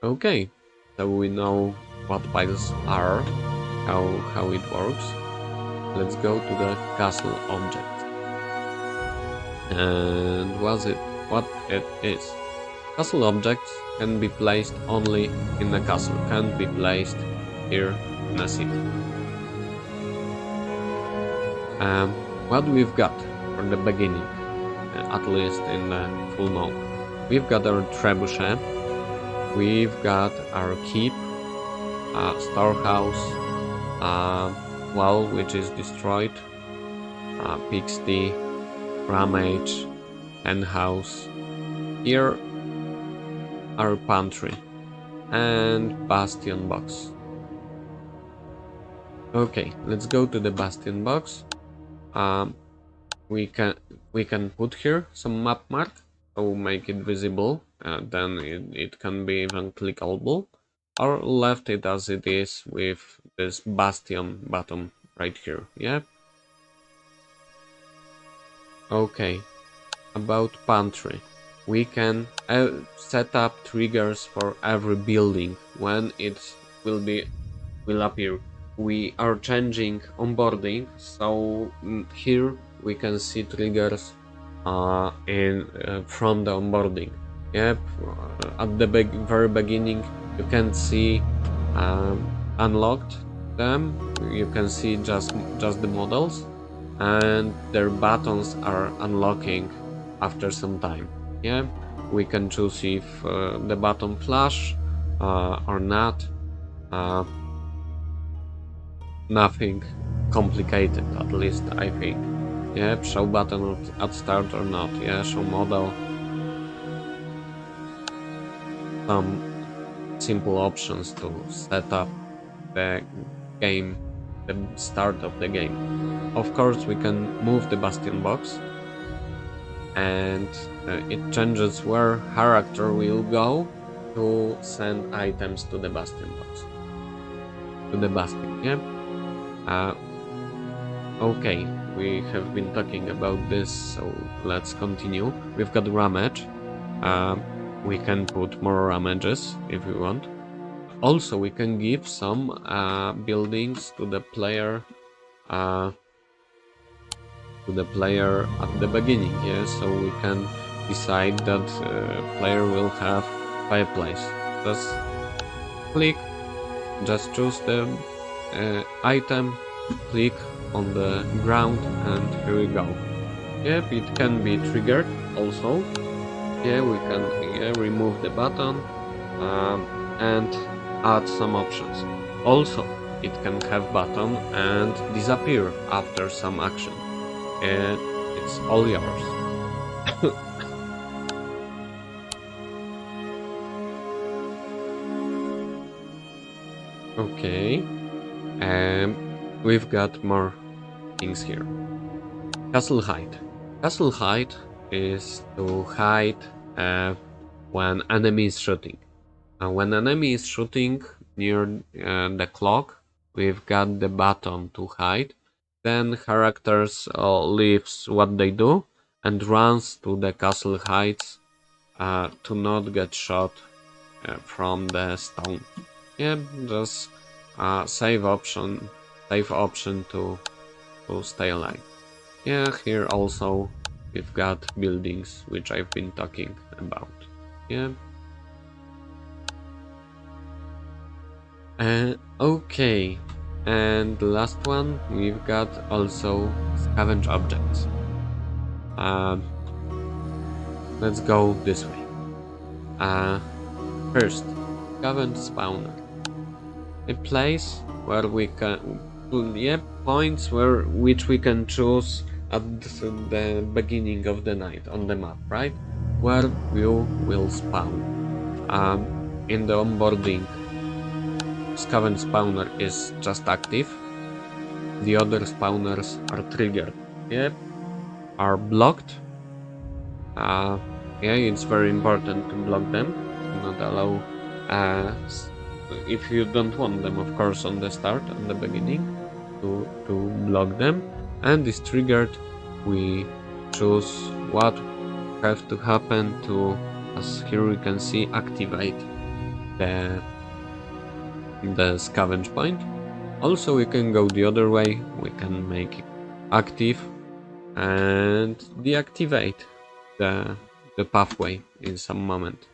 Okay, so we know what piles are, how it works. Let's go to the castle object. And what it is. Castle objects can be placed only in a castle, can't be placed here in a city. Um, what we've got for the beginning, at least in the full mode. We've got our trebuchet, we've got our keep, storehouse, wall which is destroyed, pigsty, ramage, henhouse. Here our pantry and Bastion Box. Okay, let's go to the Bastion Box. Um, we can put here some map mark to make it visible, then it can be even clickable, or left it as it is with this Bastion button right here. Yeah. Okay, about pantry. We can set up triggers for every building when it will appear. We are changing onboarding, so here we can see triggers from the onboarding. Yep, at the very beginning you can see unlocked them. You can see just the models, and their buttons are unlocking after some time. Yeah, we can choose if the button flash or not. Nothing complicated, at least I think. Yeah, show button at start or not. Yeah, show model. Some simple options to set up the game, the start of the game. Of course, we can move the Bastion Box, and it changes where character will go to send items to the Bastion Box. To the Bastion, yeah. Okay, we have been talking about this, so let's continue. We've got ramage. We can put more ramages if we want. Also, we can give some buildings to the player at the beginning. Yeah, so we can decide that player will have fireplace. Just click, just choose the item, click on the ground, and here we go. Yep, it can be triggered also. Yeah, we can remove the button and add some options. Also, it can have button and disappear after some action. And it's all yours. Okay, we've got more things here. Castle hide. Castle hide is to hide when enemy is shooting. When enemy is shooting near the clock, we've got the button to hide. Then characters leaves what they do and runs to the castle heights to not get shot from the stone. Yeah, just save option to stay alive. Yeah, here also we've got buildings which I've been talking about. Yeah. Okay, and the last one we've got also scavenge objects. Let's go this way. First, scavenge spawner. A place where we can, points which we can choose at the beginning of the night on the map, right? Where you will spawn. In the onboarding, scavenge spawner is just active. The other spawners are triggered. Yep, are blocked. It's very important to block them. Not allow. If you don't want them, of course, on the start, on the beginning, to block them. And is triggered. We choose what have to happen to, as here we can see, activate. the scavenge point. Also, we can go the other way. We can make it active and deactivate the pathway in some moment.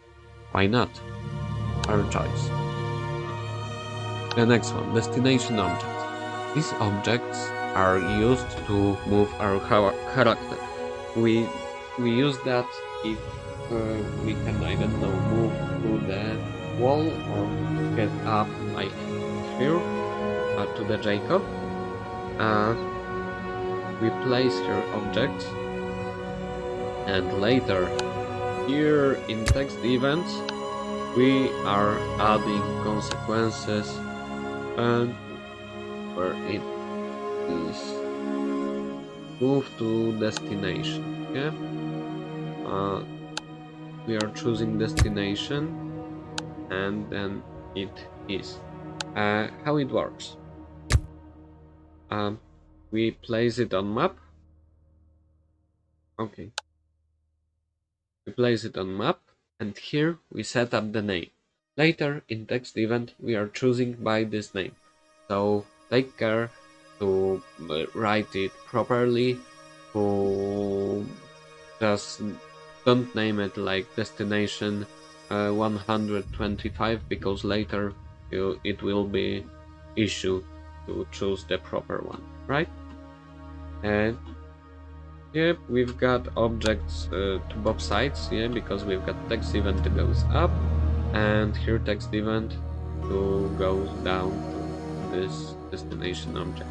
Why not? Our choice. The next one, destination objects. These objects are used to move our character. We use that if we can, I don't know, move to the wall or get up like here to the Jacob. We place here objects, and later here in text events we are adding consequences and where it is move to destination. Yeah, we are choosing destination and then it is how it works. We place it on map. Okay, we place it on map, and here we set up the name. Later in text event we are choosing by this name, so take care to write it properly. To just don't name it like destination 125, because later it will be issue to choose the proper one, right? And yep, we've got objects to both sides, yeah, because we've got text event that goes up and here text event to goes down to this destination object.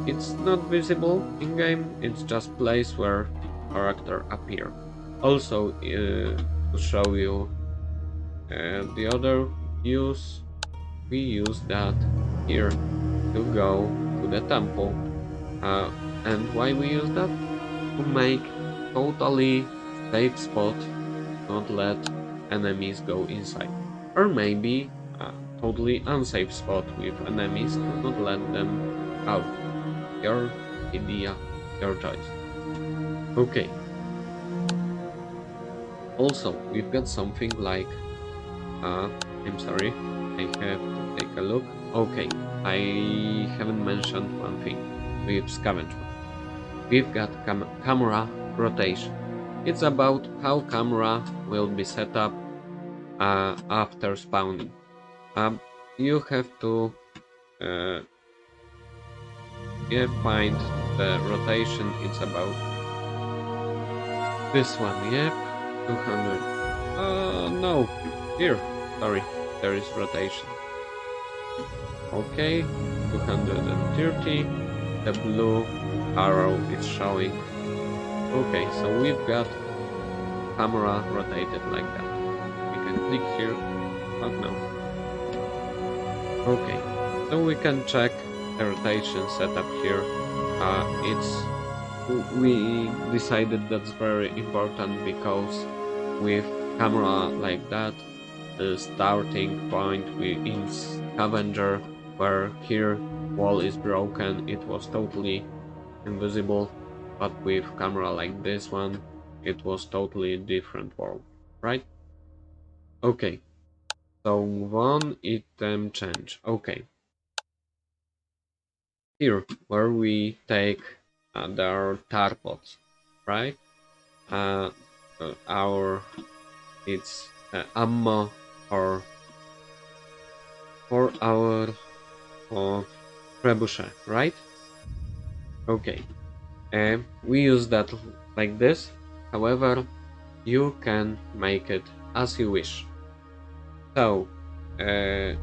It's not visible in game, it's just place where character appear. Also to show you the other use, we use that here to go to the temple. And why we use that? To make totally safe spot, not let enemies go inside. Or maybe a totally unsafe spot with enemies to not let them out. Your idea, your choice. Okay. Also, we've got something like I'm sorry, I have to take a look. Okay, I haven't mentioned one thing with Scavenge. We've got camera rotation. It's about how camera will be set up after spawning. You have to find the rotation. It's about this one. Yep, 200. No, here. Sorry, there is rotation. Okay, 230. The blue arrow is showing. Okay, so we've got camera rotated like that. We can click here. Oh no. Okay, so we can check the rotation setup here. We decided that's very important because with camera like that, the starting point in Scavenger, where here wall is broken, it was totally invisible, but with camera like this one, it was totally different world, right? Okay, so one item change. Okay, here where we take our tar pots, right? It's ammo for our trebuchet, right? Okay, we use that like this. However, you can make it as you wish. So,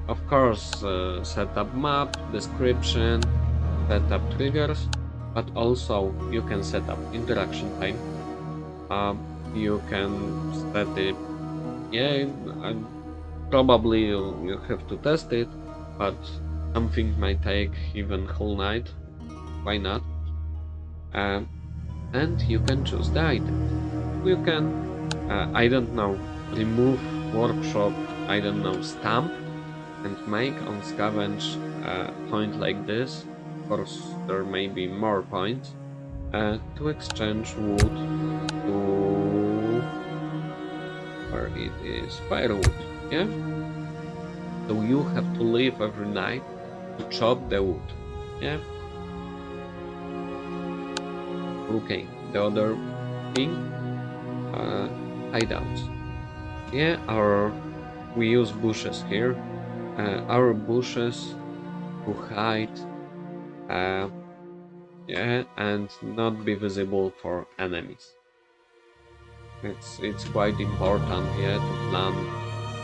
of course, set up map, description, set up triggers, but also you can set up interaction time. You can set it, yeah, probably you have to test it, but something might take even whole night. Why not? And you can choose the item. You can, I don't know, remove workshop, I don't know, stamp, and make on scavenge point like this. Of course, there may be more points to exchange wood to where it is firewood. Yeah. So you have to leave every night to chop the wood. Yeah. Okay. The other thing, hideouts. Yeah, we use bushes here. Our bushes to hide, yeah, and not be visible for enemies. It's quite important, yeah, to plan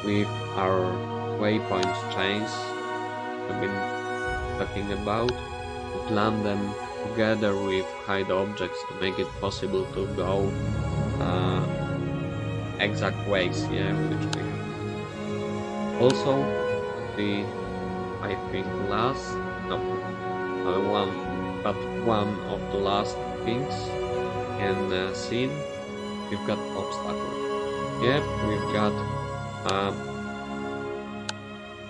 with our waypoint chains I've been talking about, to plan them together with hide objects to make it possible to go exact ways, yeah, which we have. Also, the I think last, no, one of the last things in the scene, we've got obstacles. Yep, we've got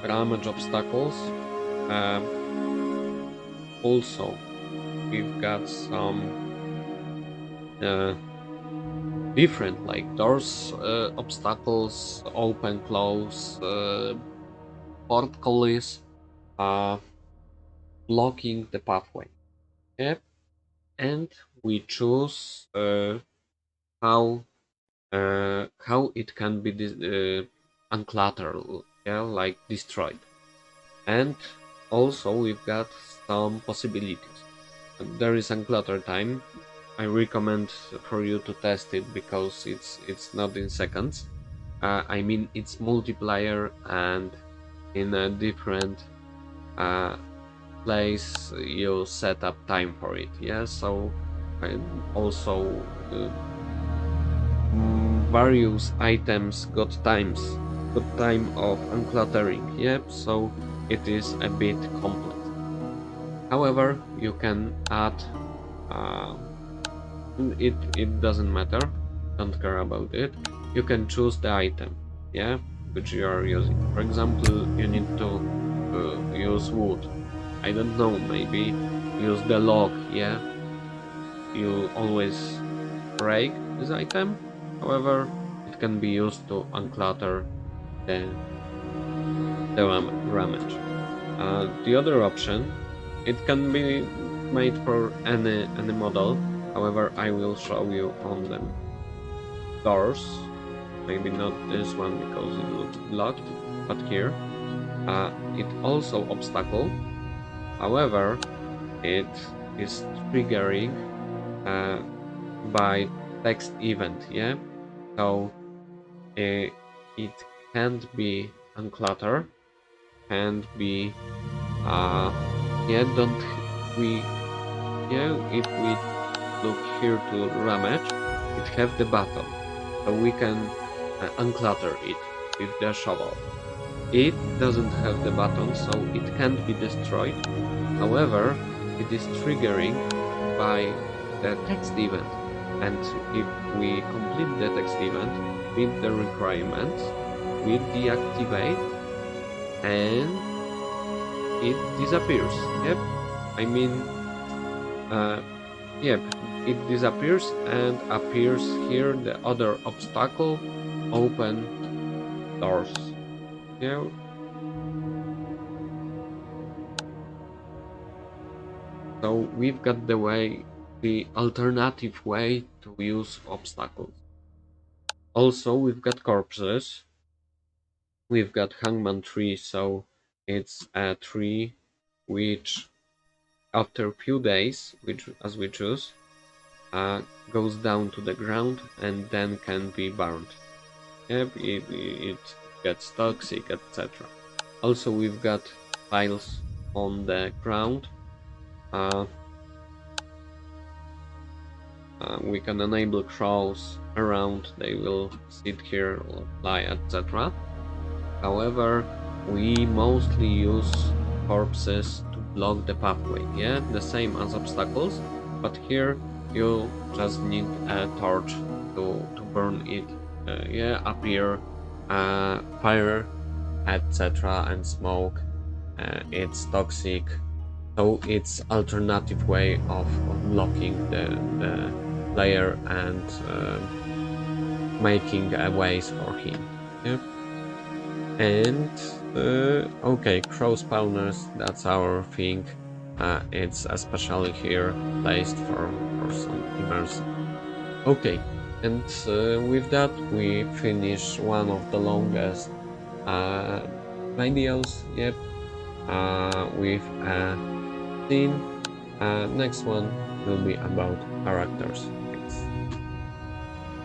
damage obstacles. Also, we've got some different, like doors, obstacles, open, close, portcullis, blocking the pathway. Yep, and we choose how it can be uncluttered, yeah, like destroyed. And also we've got some possibilities. There is unclutter time. I recommend for you to test it because it's not in seconds. I mean it's multiplayer and in a different place you set up time for it. Yeah, so also various items got time of uncluttering. Yep, so it is a bit complex. However, you can add it doesn't matter, don't care about it. You can choose the item, yeah, which you are using. For example, you need to use wood. I don't know, maybe use the log, yeah. You always break this item. However, it can be used to unclutter the damage. The other option, it can be made for any model. However, I will show you on them doors. Maybe not this one because it looks blocked, but here. It also obstacle. However, it is triggering by text event, yeah. So it can't be unclutter, can't be yeah. Don't we? Yeah, if we look here to damage, it have the button, so we can unclutter it with the shovel. It doesn't have the button, so it can't be destroyed. However, it is triggering by the text event, and if we complete the text event with the requirements, we deactivate and it disappears. Yep, I mean, yep, it disappears and appears here the other obstacle, open doors. Yeah. So we've got the alternative way to use obstacles. Also, we've got corpses. We've got hangman tree, so it's a tree which, after a few days, as we choose, goes down to the ground and then can be burned. Yep, it gets toxic, etc. Also, we've got tiles on the ground. We can enable crows around, they will sit here or fly, etc. However, we mostly use corpses to block the pathway, yeah, the same as obstacles, but here you just need a torch to burn it, yeah, appear fire, etc. and smoke. It's toxic, so it's alternative way of blocking the player and making a ways for him. Yep. And okay, crow spawners, that's our thing. It's especially here placed for some immersion. Okay, and with that we finish one of the longest uh, videos yet, with a scene. Next one will be about characters.